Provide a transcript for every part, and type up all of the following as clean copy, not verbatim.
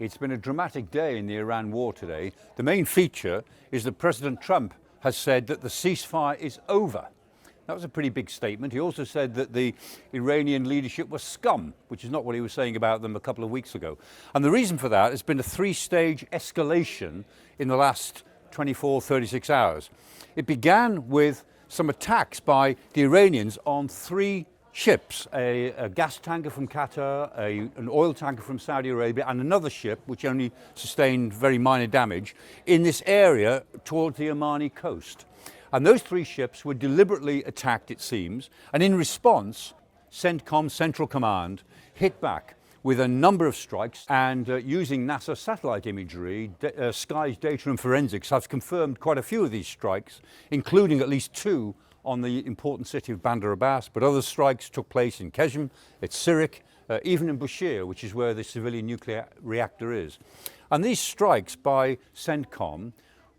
It's been a dramatic day in the Iran war today. The main feature is that President Trump has said that the ceasefire is over. That was a pretty big statement. He also said that the Iranian leadership was scum, which is not what he was saying about them a couple of weeks ago. And the reason for that has been a three-stage escalation in the last 24, 36 hours. It began with some attacks by the Iranians on three ships, a gas tanker from Qatar, an oil tanker from Saudi Arabia, and another ship which only sustained very minor damage in this area towards the Omani coast. And those three ships were deliberately attacked, it seems, and in response, CENTCOM, Central Command, hit back with a number of strikes, and using NASA satellite imagery, Sky's data and forensics has confirmed quite a few of these strikes, including at least two on the important city of Bandar Abbas, but other strikes took place in Qeshm, at Sirik, even in Bushehr, which is where the civilian nuclear reactor is. And these strikes by CENTCOM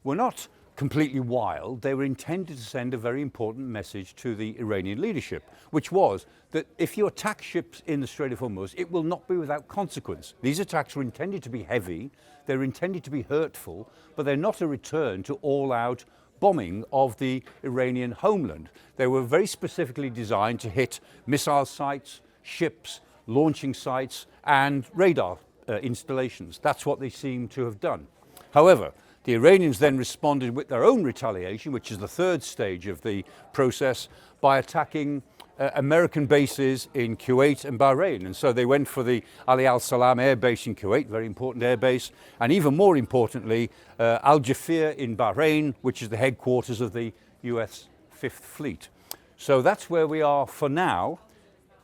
were not completely wild. They were intended to send a very important message to the Iranian leadership, which was that if you attack ships in the Strait of Hormuz, it will not be without consequence. These attacks were intended to be heavy, they're intended to be hurtful, but they're not a return to all-out bombing of the Iranian homeland. They were very specifically designed to hit missile sites, ships, launching sites, and radar installations. That's what they seem to have done. However, the Iranians then responded with their own retaliation, which is the third stage of the process, by attacking American bases in Kuwait and Bahrain. And so they went for the Ali Al Salam air base in Kuwait, very important air base, and even more importantly, Al Jafir in Bahrain, which is the headquarters of the US Fifth Fleet. So that's where we are for now.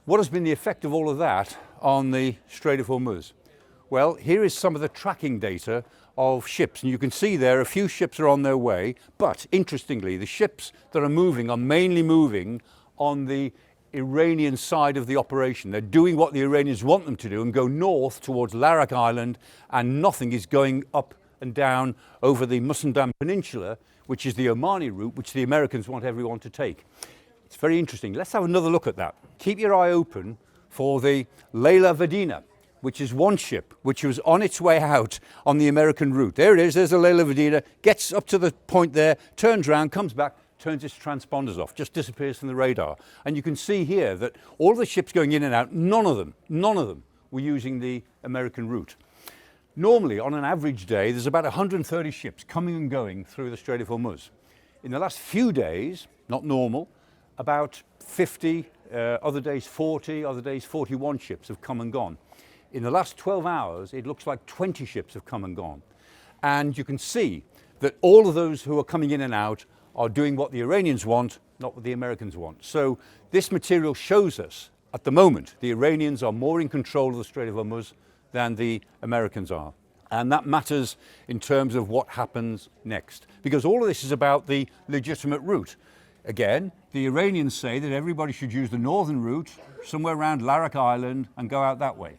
What has been the effect of all of that on the Strait of Hormuz? Well, here is some of the tracking data of ships, and you can see there a few ships are on their way, but interestingly, the ships that are moving are mainly moving on the Iranian side of the operation. They're doing what the Iranians want them to do and go north towards Larak Island, and nothing is going up and down over the Musandam Peninsula, which is the Omani route, which the Americans want everyone to take. It's very interesting. Let's have another look at that. Keep your eye open for the Leila Vedina, which is one ship which was on its way out on the American route. There it is, there's the Leila Vedina, gets up to the point there, turns around, comes back, turns its transponders off, just disappears from the radar. And you can see here that all the ships going in and out, none of them were using the American route. Normally, on an average day, there's about 130 ships coming and going through the Strait of Hormuz. In the last few days, not normal, about 50, other days 40, other days 41 ships have come and gone. In the last 12 hours, it looks like 20 ships have come and gone. And you can see that all of those who are coming in and out are doing what the Iranians want, not what the Americans want. So this material shows us, at the moment, the Iranians are more in control of the Strait of Hormuz than the Americans are. And that matters in terms of what happens next, because all of this is about the legitimate route. Again, the Iranians say that everybody should use the northern route, somewhere around Larak Island, and go out that way.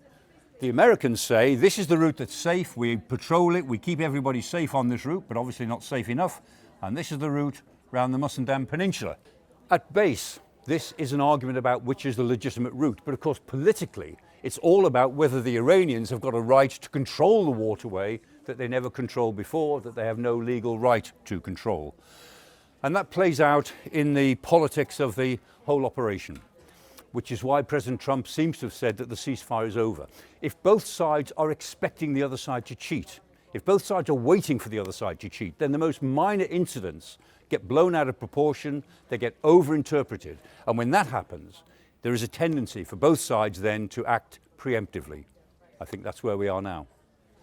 The Americans say this is the route that's safe, we patrol it, we keep everybody safe on this route, but obviously not safe enough, and this is the route around the Musandam Peninsula. At base, this is an argument about which is the legitimate route, but of course politically, it's all about whether the Iranians have got a right to control the waterway that they never controlled before, that they have no legal right to control. And that plays out in the politics of the whole operation, which is why President Trump seems to have said that the ceasefire is over. If both sides are expecting the other side to cheat, if both sides are waiting for the other side to cheat, then the most minor incidents get blown out of proportion, they get overinterpreted. And when that happens, there is a tendency for both sides then to act preemptively. I think that's where we are now.